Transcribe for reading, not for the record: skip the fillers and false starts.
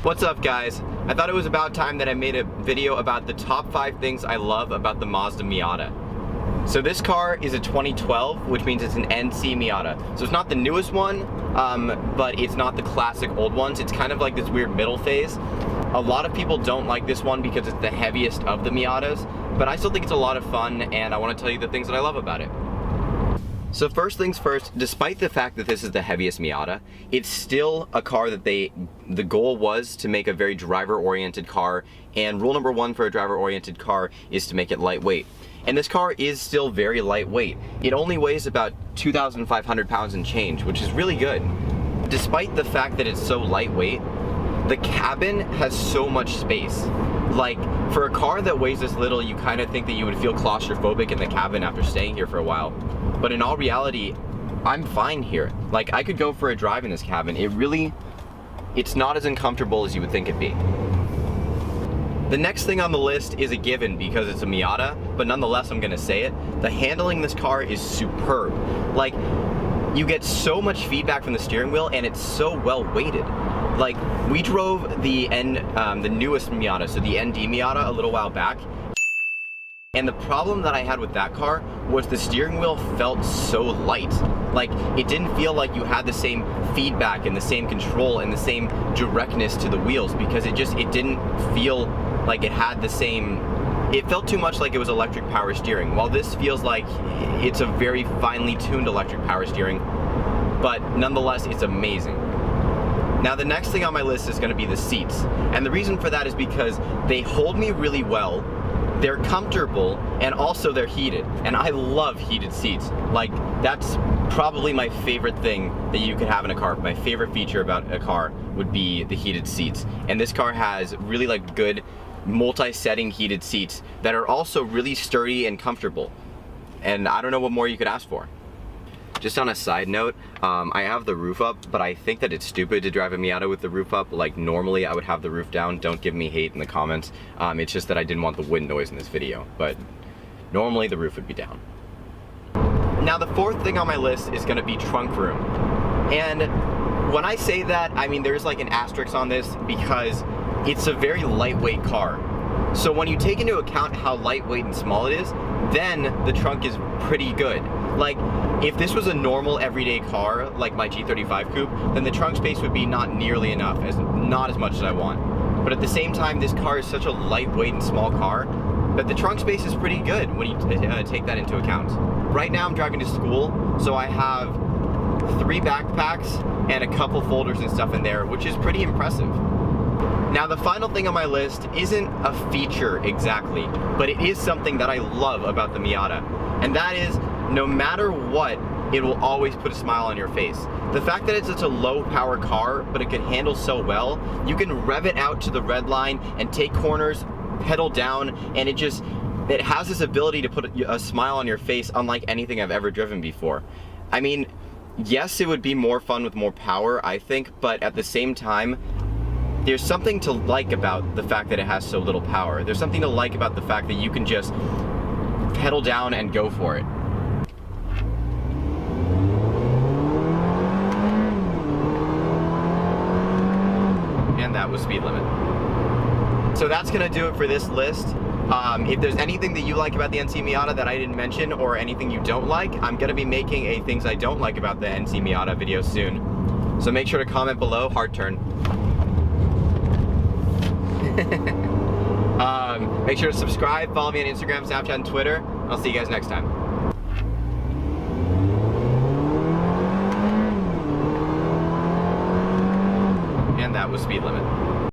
What's up, guys? I thought it was about time that I made a video about the top 5 things I love about the Mazda Miata. So this car is a 2012, which means it's an NC Miata. So it's not the newest one, but it's not the classic old ones. It's kind of like this weird middle phase. A lot of people don't like this one because it's the heaviest of the Miatas, but I still think it's a lot of fun, and I want to tell you the things that I love about it. So first things first, despite the fact that this is the heaviest Miata, it's still a car that the goal was to make a very driver-oriented car, and rule number 1 for a driver-oriented car is to make it lightweight. And this car is still very lightweight. It only weighs about 2,500 pounds and change, which is really good. Despite the fact that it's so lightweight, the cabin has so much space. Like, for a car that weighs this little, you kind of think that you would feel claustrophobic in the cabin after staying here for a while. But in all reality, I'm fine here. Like, I could go for a drive in this cabin. It's not as uncomfortable as you would think it'd be. The next thing on the list is a given because it's a Miata, but nonetheless I'm gonna say it. The handling in this car is superb. Like, you get so much feedback from the steering wheel, and it's so well weighted. Like, we drove the newest Miata, so the ND Miata, a little while back. And the problem that I had with that car was the steering wheel felt so light. Like, it didn't feel like you had the same feedback and the same control and the same directness to the wheels, because it didn't feel like it had the same, it felt too much like it was electric power steering, while this feels like it's a very finely tuned electric power steering, but nonetheless, it's amazing. Now, the next thing on my list is gonna be the seats. And the reason for that is because they hold me really well. They're comfortable, and also they're heated, and I love heated seats. Like, that's probably my favorite thing that you could have in a car. My favorite feature about a car would be the heated seats, and this car has really like good multi-setting heated seats that are also really sturdy and comfortable, and I don't know what more you could ask for. Just on a side note, I have the roof up, but I think that it's stupid to drive a Miata with the roof up. Like, normally I would have the roof down. Don't give me hate in the comments. It's just that I didn't want the wind noise in this video, but normally the roof would be down. Now, the fourth thing on my list is gonna be trunk room. And when I say that, I mean there's like an asterisk on this because it's a very lightweight car. So when you take into account how lightweight and small it is, then the trunk is pretty good. Like, if this was a normal everyday car, like my G35 Coupe, then the trunk space would be not nearly enough, not as much as I want. But at the same time, this car is such a lightweight and small car that the trunk space is pretty good when you take that into account. Right now I'm driving to school, so I have 3 backpacks and a couple folders and stuff in there, which is pretty impressive. Now, the final thing on my list isn't a feature exactly, but it is something that I love about the Miata, and that is, no matter what, it will always put a smile on your face. The fact that it's such a low power car, but it can handle so well, you can rev it out to the red line and take corners, pedal down, and it has this ability to put a smile on your face unlike anything I've ever driven before. I mean, yes, it would be more fun with more power, I think, but at the same time, there's something to like about the fact that it has so little power. There's something to like about the fact that you can just pedal down and go for it. And that was speed limit. So that's gonna do it for this list. If there's anything that you like about the NC Miata that I didn't mention, or anything you don't like, I'm gonna be making a things I don't like about the NC Miata video soon. So make sure to comment below. Hard turn. Make sure to subscribe, follow me on Instagram, Snapchat, and Twitter. I'll see you guys next time. And that was speed limit.